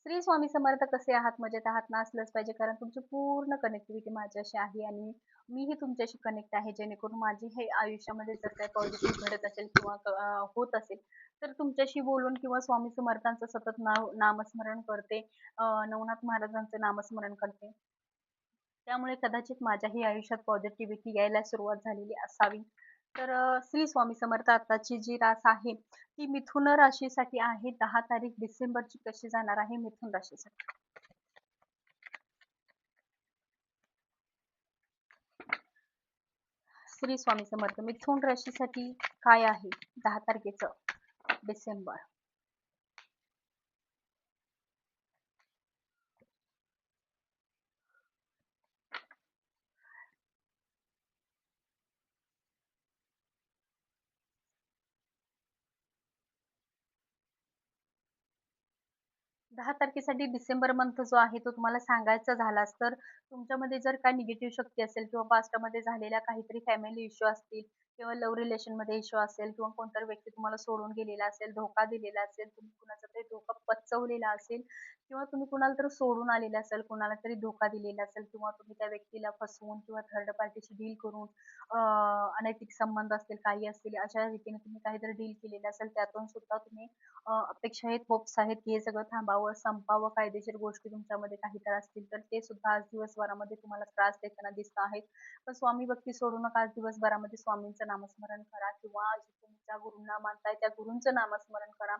श्री स्वामी समर्थ कसे आहात? मजेत आहात ना? असलंच पाहिजे कारण तुमची पूर्ण कनेक्टिव्हिटी माझ्याशी आहे आणि मीही तुमच्याशी कनेक्ट आहे जेणेकरून माझी हे आयुष्यामध्ये जर काही पॉझिटिव्ह घडत असेल किंवा होत असेल तर तुमच्याशी बोलून किंवा स्वामी समर्थांचं सतत नामस्मरण करते. नवनाथ महाराजांचं नामस्मरण करते. त्यामुळे कदाचित माझ्याही आयुष्यात पॉझिटिव्हिटी यायला सुरुवात झालेली असावी. तर श्री स्वामी समर्थ आताची जी रास आहे ती मिथुन राशीसाठी आहे. 10 तारीख डिसेंबरची कशी जाणार आहे मिथुन राशीसाठी. श्री स्वामी समर्थ मिथुन राशीसाठी काय आहे 10 तारखेचं डिसेंबर. 10 तारखेसाठी डिसेंबर मंथ जो आहे तो तुम्हाला सांगायचा झालाच तर तुमच्यामध्ये जर काही निगेटिव्ह शक्ती असेल किंवा पास्टमध्ये झालेल्या काहीतरी फॅमिली इश्यू असतील किंवा लव्ह रिलेशनमध्ये इश्यू असेल किंवा कोणतरी व्यक्ती तुम्हाला सोडून गेलेला असेल, धोका दिलेला असेल, तुम्ही कुणाचा तरी धोका पचवलेला असेल किंवा तुम्ही कुणाला तरी सोडून आलेला असेल, कुणाला तरी धोका दिलेला असेल किंवा तुम्ही त्या व्यक्तीला फसवून किंवा थर्ड पार्टीशी डील करून अनैतिक संबंध असतील, काही असतील, अशा रीतीने तुम्ही काहीतरी डील केलेलं असेल, त्यातून सुद्धा तुम्ही अपेक्षा आहेत, होप्स आहेत, की हे सगळं थांबावं, संपावं, कायदेशीर गोष्टी तुमच्यामध्ये काही तर असतील तर ते सुद्धा आज दिवसभरामध्ये तुम्हाला त्रास देताना दिसत आहेत. पण स्वामी भक्ती सोडू नका. आज दिवसभरामध्ये स्वामींचं नामस्मरण करा किंवा जे तुम्ही ज्या गुरूंना मानताय त्या गुरूंचं नामस्मरण करा.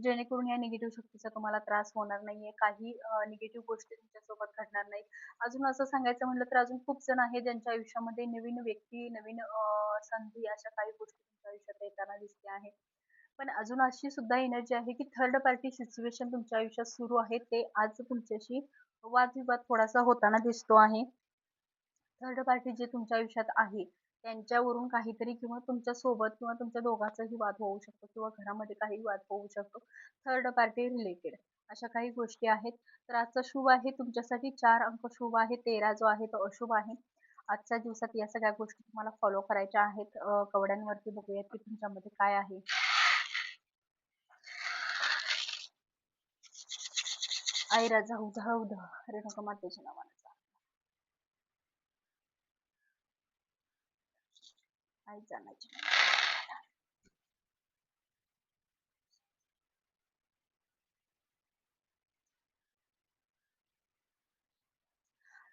जेणेकरून या निगेटिव्ह शक्तीचा तुम्हाला त्रास होणार नाहीये. काही निगेटिव्ह गोष्टी तुमच्यासोबत घडणार नाहीत. अजून असं सांगायचं म्हटलं तर अजून खूप जण आहेत ज्यांच्या आयुष्यामध्ये नवीन व्यक्ती, नवीन संधी अशा काही गोष्टी तुमच्या आयुष्यात येताना दिसते आहे. पण अजून अशी सुद्धा एनर्जी आहे की थर्ड पार्टी सिच्युएशन तुमच्या आयुष्यात सुरू आहे. ते आज तुमच्याशी वादविवाद थोडासा होताना दिसतो आहे. थर्ड पार्टी जे तुमच्या आयुष्यात आहे त्यांच्यावरून काहीतरी किंवा तुमच्या सोबत किंवा तुमच्या दोघांचाही वाद होऊ शकतो किंवा घरामध्ये काही वाद होऊ शकतो. थर्ड पार्टी रिलेटेड अशा काही गोष्टी आहेत. तर आजचा शुभ आहे तुमच्यासाठी 4 अंक शुभ आहे. 13 जो आहे तो अशुभ आहे. आजच्या दिवसात या सगळ्या गोष्टी तुम्हाला फॉलो करायच्या आहेत. कवड्यांवरती बघूयात की तुमच्यामध्ये काय आहे. आई राजा उधा उध रेणुका मातेच्या नावाने आई जाण्याची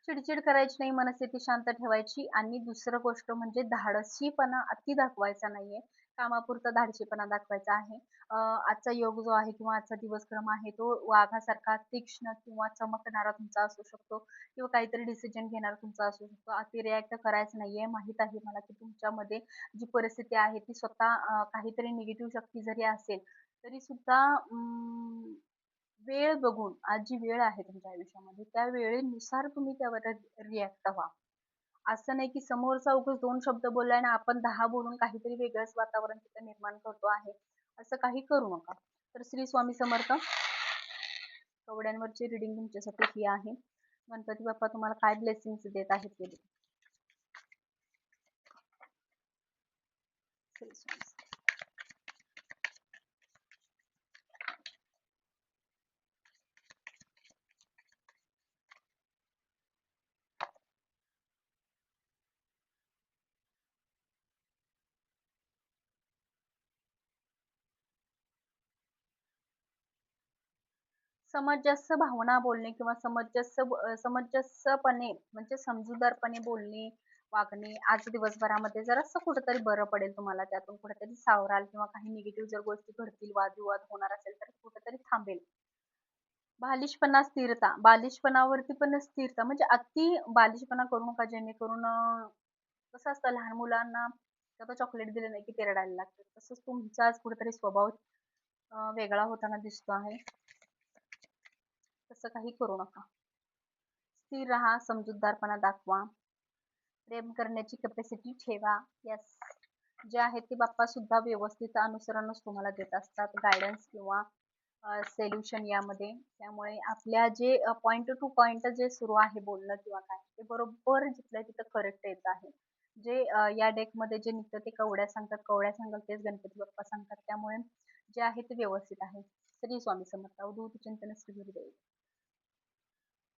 चिडचिड करायची नाही, मनस्थिती शांत ठेवायची आणि दुसरं गोष्ट म्हणजे धाडसीपणा अति दाखवायचा नाहीये. कामापुरता धाडसीपणा दाखवायचा आहे. आजचा योग जो आहे किंवा आजचा दिवसक्रम आहे तो वाघासारखा तीक्ष्ण किंवा चमकणारा तुमचा असू शकतो किंवा काहीतरी डिसिजन घेणारा तुमचा असू शकतो. अति रिॲक्ट करायचं नाहीये. माहित आहे मला की तुमच्यामध्ये जी परिस्थिती आहे ती स्वतः काहीतरी निगेटिव्ह शक्ती जरी असेल तरी सुद्धा वेळ बघून आज जी वेळ आहे तुमच्या आयुष्यामध्ये त्या वेळेनुसार तुम्ही त्यावर रिॲक्ट व्हा. असं नाही की समोरचा उगाच 2 शब्द बोललाय ना आपण 10 बोलून काहीतरी वेगळंच वातावरण तिथे निर्माण करतो आहे. असं काही करू नका. तर श्री स्वामी समर्थ कवड्यांवरची रीडिंग तुमच्यासाठी ही आहे. गणपती बाप्पा तुम्हाला काय ब्लेसिंग्स देत आहेत ते बघा. श्री स्वामी समंजस भावना बोलणे किंवा समंजसपणे म्हणजे समजूतदारपणे बोलणे, वागणे आज दिवसभरामध्ये जरासं कुठेतरी बरं पडेल तुम्हाला. त्यातून कुठेतरी सावराल किंवा काही निगेटिव्ह जर गोष्टी घडतील, वादविवाद होणार असेल तर कुठेतरी थांबेल. बालिशपणा, स्थिरता. बालिशपणावरती पण स्थिरता म्हणजे अति बालिशपणा करू नका जेणेकरून कसं असतं लहान मुलांना आता चॉकलेट दिलं नाही की ते रडायला लागतात. तसंच तुमचा आज कुठेतरी स्वभाव वेगळा होताना दिसतो आहे. तसं काही करू नका. स्थिर राहा, समजूतदारपणा दाखवा, प्रेम करण्याची कॅपॅसिटी ठेवा. येस. जे आहे ते बाप्पा सुद्धा व्यवस्थित अनुसरणच तुम्हाला देत असतात. गाईडन्स किंवा सोल्युशन यामध्ये. त्यामुळे आपल्या जे पॉइंट टू पॉइंट जे सुरू आहे बोलणं किंवा काय ते बरोबर जिथल्या तिथं करेक्ट येत आहे. जे या डेकमध्ये जे निघतं ते कवड्या सांगतात, कवड्या सांगाल तेच गणपती बाप्पा सांगतात. त्यामुळे जे आहे ते व्यवस्थित आहे. श्री स्वामी समर्थ. अवधूत चिंतन श्री गुरुदेव.